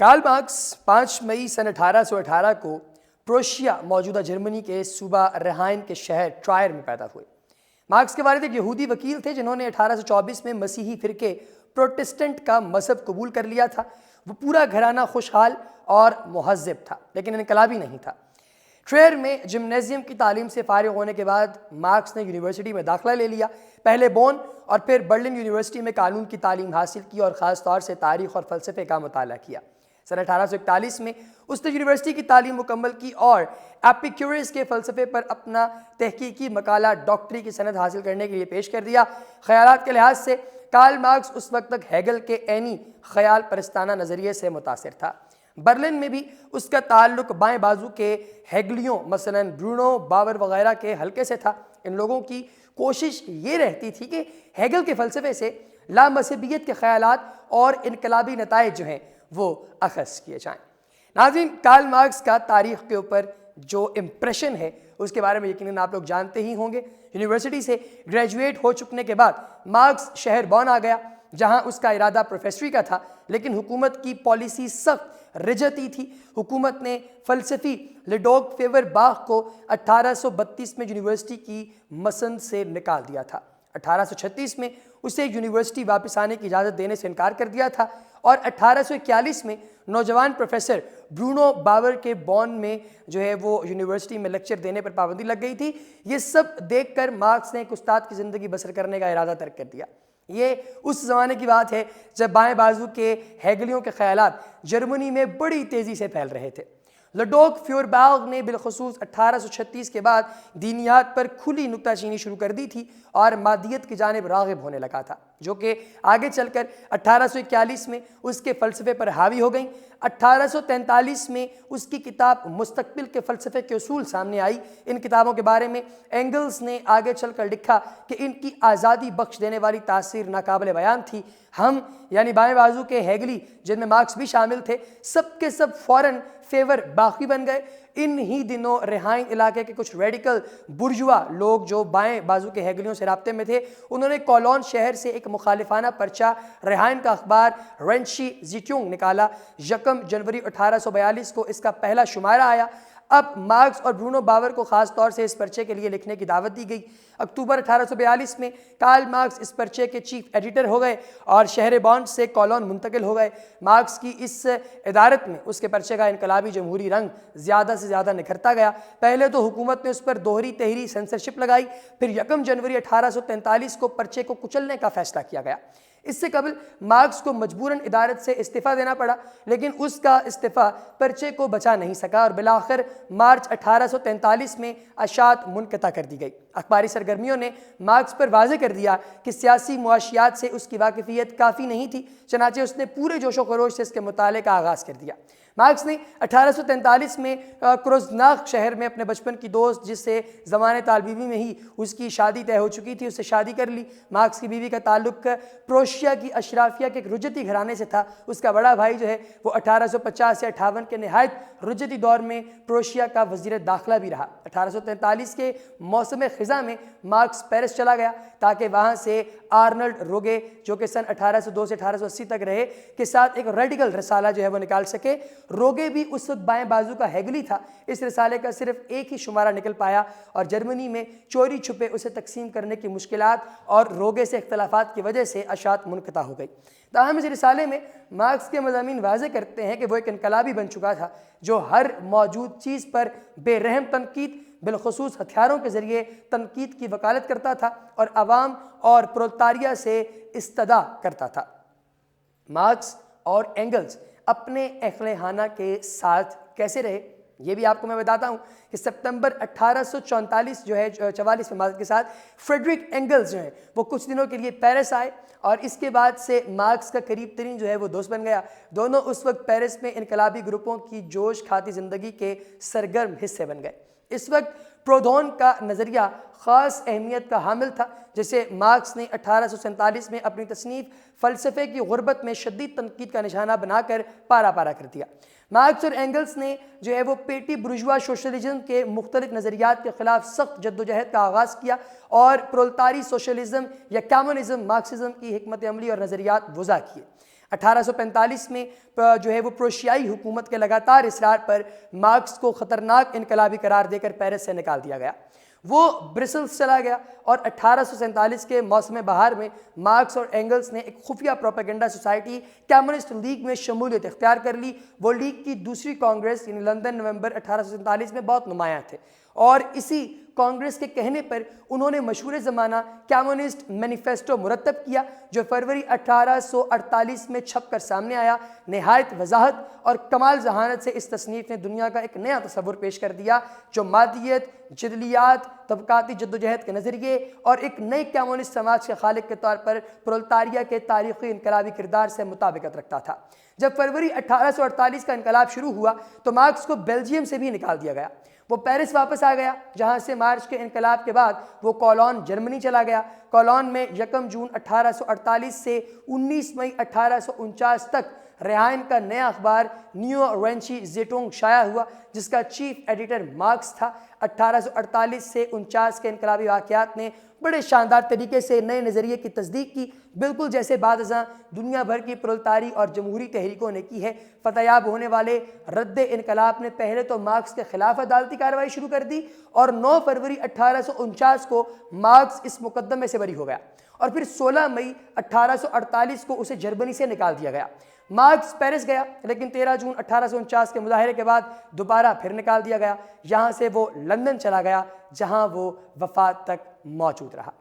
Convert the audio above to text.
Karl Marx 5 مئی سن 1818 کو Prussia موجودہ جرمنی کے صوبہ رہائن کے شہر ٹرائر میں پیدا ہوئے۔ مارکس کے والد ایک یہودی وکیل تھے جنہوں نے 1824 میں مسیحی فرقے پروٹسٹنٹ کا مذہب قبول کر لیا تھا۔ وہ پورا گھرانہ خوشحال اور مہذب تھا لیکن انقلابی نہیں تھا۔ ٹرائر میں جمنیزیم کی تعلیم سے فارغ ہونے کے بعد مارکس نے یونیورسٹی میں داخلہ لے لیا۔ پہلے بون اور پھر برلن یونیورسٹی میں قانون کی تعلیم حاصل کی اور خاص طور سے تاریخ اور فلسفے کا مطالعہ کیا۔ سن 1841 میں اس نے یونیورسٹی کی تعلیم مکمل کی اور ایپیکیورس کے فلسفے پر اپنا تحقیقی مقالہ ڈاکٹری کی سند حاصل کرنے کے لیے پیش کر دیا۔ خیالات کے لحاظ سے کارل مارکس اس وقت تک ہیگل کے عینی خیال پرستانہ نظریے سے متاثر تھا۔ برلن میں بھی اس کا تعلق بائیں بازو کے ہیگلیوں مثلا برونو باور وغیرہ کے حلقے سے تھا۔ ان لوگوں کی کوشش یہ رہتی تھی کہ ہیگل کے فلسفے سے لامذہبیت کے خیالات اور انقلابی نتائج جو ہیں وہ اخذ کیے جائیں۔ ناظرین، کارل مارکس کا تاریخ کے اوپر جو امپریشن ہے اس کے بارے میں یقیناً آپ لوگ جانتے ہی ہوں گے۔ یونیورسٹی سے گریجویٹ ہو چکنے کے بعد مارکس شہر بون آ گیا جہاں اس کا ارادہ پروفیسری کا تھا، لیکن حکومت کی پالیسی سخت رجعتی تھی۔ حکومت نے فلسفی لیڈوگ فیور باخ کو 1832 میں یونیورسٹی کی مسند سے نکال دیا تھا۔ 1836 میں اسے یونیورسٹی واپس آنے کی اجازت دینے سے انکار کر دیا تھا اور 1841 میں نوجوان پروفیسر برونو باور کے بون میں جو ہے وہ یونیورسٹی میں لیکچر دینے پر پابندی لگ گئی تھی۔ یہ سب دیکھ کر مارکس نے ایک استاد کی زندگی بسر کرنے کا ارادہ ترک کر دیا۔ یہ اس زمانے کی بات ہے جب بائیں بازو کے ہیگلیوں کے خیالات جرمنی میں بڑی تیزی سے پھیل رہے تھے۔ لیڈوگ فیورباخ نے بالخصوص 1836 کے بعد دینیات پر کھلی نکتہ چینی شروع کر دی تھی اور مادیت کی جانب راغب ہونے لگا تھا، جو کہ آگے چل کر 1841 میں اس کے فلسفے پر حاوی ہو گئیں۔ 1843 میں اس کی کتاب مستقبل کے فلسفے کے اصول سامنے آئی۔ ان کتابوں کے بارے میں اینگلز نے آگے چل کر لکھا کہ ان کی آزادی بخش دینے والی تاثیر ناقابل بیان تھی۔ ہم یعنی بائیں بازو کے ہیگلی جن میں مارکس بھی شامل تھے، سب کے سب فوراً فیور باخی بن گئے۔ ان ہی دنوں رہائن علاقے کے کچھ ریڈیکل برجوا لوگ جو بائیں بازو کے ہیگلیوں سے رابطے میں تھے، انہوں نے کولون شہر سے ایک مخالفانہ پرچہ رہائن کا اخبار رینشی زیٹونگ نکالا۔ 1 جنوری 1842 کو اس کا پہلا شمارہ آیا۔ اب مارکس اور برونو باور کو خاص طور سے اس پرچے کے لیے لکھنے کی دعوت دی گئی۔ اکتوبر 1842 میں کارل مارکس اس پرچے کے چیف ایڈیٹر ہو گئے اور شہر بون سے کولون منتقل ہو گئے۔ مارکس کی اس ادارت میں اس کے پرچے کا انقلابی جمہوری رنگ زیادہ سے زیادہ نکھرتا گیا۔ پہلے تو حکومت نے اس پر دوہری تہری سینسرشپ لگائی، پھر 1 جنوری 1843 کو پرچے کو کچلنے کا فیصلہ کیا گیا۔ اس سے قبل مارکس کو مجبوراً ادارت سے استعفیٰ دینا پڑا، لیکن اس کا استعفیٰ پرچے کو بچا نہیں سکا اور بالآخر مارچ 1843 میں اشاعت منقطع کر دی گئی۔ اخباری سرگرمیوں نے مارکس پر واضح کر دیا کہ سیاسی معاشیات سے اس کی واقفیت کافی نہیں تھی، چنانچہ اس نے پورے جوش و خروش سے اس کے مطالعے کا آغاز کر دیا۔ مارکس نے 1843 میں کروزناخ شہر میں اپنے بچپن کی دوست، جس سے زمانے طالبی میں ہی اس کی شادی طے ہو چکی تھی، اس سے شادی کر لی۔ مارکس کی بیوی کا تعلق پروشیا کی اشرافیہ کے ایک رجتی گھرانے سے تھا۔ اس کا بڑا بھائی جو ہے وہ 1850 سے 58 کے نہایت رجتی دور میں پروشیا کا وزیر داخلہ بھی رہا۔ 1843 کے موسم خزاں میں مارکس پیرس چلا گیا تاکہ وہاں سے آرنلڈ روگے، جو کہ سن 1802 سے 1880 تک رہے، کے ساتھ ایک ریڈیکل رسالہ جو ہے وہ نکال سکے۔ روگے بھی اس وقت بائیں بازو کا ہیگلی تھا۔ اس رسالے کا صرف ایک ہی شمارہ نکل پایا اور جرمنی میں چوری چھپے اسے تقسیم کرنے کی مشکلات اور روگے سے اختلافات کی وجہ سے اشاعت منقطع ہو گئی۔ تاہم اس رسالے میں مارکس کے مضامین واضح کرتے ہیں کہ وہ ایک انقلابی بن چکا تھا جو ہر موجود چیز پر بے رحم تنقید، بالخصوص ہتھیاروں کے ذریعے تنقید کی وکالت کرتا تھا اور عوام اور پرولتاریہ سے استدعا کرتا تھا۔ مارکس اور اینگلز اپنے اہلِ کے ساتھ کیسے رہے یہ بھی آپ کو میں بتاتا ہوں کہ ستمبر 1844 جو ہے 44 میں مارکس کے ساتھ فریڈرک اینگلز جو ہیں وہ کچھ دنوں کے لیے پیرس آئے اور اس کے بعد سے مارکس کا قریب ترین جو ہے وہ دوست بن گیا۔ دونوں اس وقت پیرس میں انقلابی گروپوں کی جوش کھاتی زندگی کے سرگرم حصے بن گئے۔ اس وقت پرودون کا نظریہ خاص اہمیت کا حامل تھا، جسے مارکس نے 1847 میں اپنی تصنیف فلسفے کی غربت میں شدید تنقید کا نشانہ بنا کر پارا پارا کر دیا۔ مارکس اور اینگلز نے جو ہے وہ پیٹی برجوا سوشلزم کے مختلف نظریات کے خلاف سخت جدوجہد کا آغاز کیا اور پرولتاری سوشلزم یا کمیونزم مارکسزم کی حکمت عملی اور نظریات وضع کیے۔ 1845 میں جو ہے وہ پروشیائی حکومت کے لگاتار اصرار پر مارکس کو خطرناک انقلابی قرار دے کر پیرس سے نکال دیا گیا۔ وہ برسلز چلا گیا اور 1847 کے موسم بہار میں مارکس اور اینگلز نے ایک خفیہ پروپیگنڈا سوسائٹی کمیونسٹ لیگ میں شمولیت اختیار کر لی۔ وہ لیگ کی دوسری کانگریس یعنی لندن نومبر 1847 میں بہت نمایاں تھے، اور اسی کانگریس کے کہنے پر انہوں نے مشہور زمانہ کمیونسٹ مینیفیسٹو مرتب کیا، جو فروری 1848 میں چھپ کر سامنے آیا۔ نہایت وضاحت اور کمال ذہانت سے اس تصنیف نے دنیا کا ایک نیا تصور پیش کر دیا، جو مادیت، جدلیات، طبقاتی جدوجہد کے نظریے اور ایک نئے کمیونسٹ سماج کے خالق کے طور پر پرولتاریہ کے تاریخی انقلابی کردار سے مطابقت رکھتا تھا۔ جب فروری 1848 کا انقلاب شروع ہوا تو مارکس کو بیلجیم سے بھی نکال دیا گیا۔ وہ پیرس واپس آ گیا، جہاں سے مارچ کے انقلاب کے بعد وہ کولون جرمنی چلا گیا۔ کولون میں 1 جون 1848 سے 19 مئی 1849 تک ریہائن کا نیا اخبار نیو رینچی زیٹونگ شائع ہوا، جس کا چیف ایڈیٹر مارکس تھا۔ 1848 سے 49 کے انقلابی واقعات نے بڑے شاندار طریقے سے نئے نظریے کی تصدیق کی، بالکل جیسے بعد ازاں دنیا بھر کی پرولتاری اور جمہوری تحریکوں نے کی ہے۔ فتح یاب ہونے والے رد انقلاب نے پہلے تو مارکس کے خلاف عدالتی کارروائی شروع کر دی، اور 9 فروری 1849 کو مارکس اس مقدمے سے بری ہو گیا، اور پھر 16 مئی 1848 کو اسے جرمنی سے نکال دیا گیا۔ مارکس پیرس گیا، لیکن 13 جون 1849 کے مظاہرے کے بعد دوبارہ پھر نکال دیا گیا۔ یہاں سے وہ لندن چلا گیا، جہاں وہ وفات تک موجود رہا۔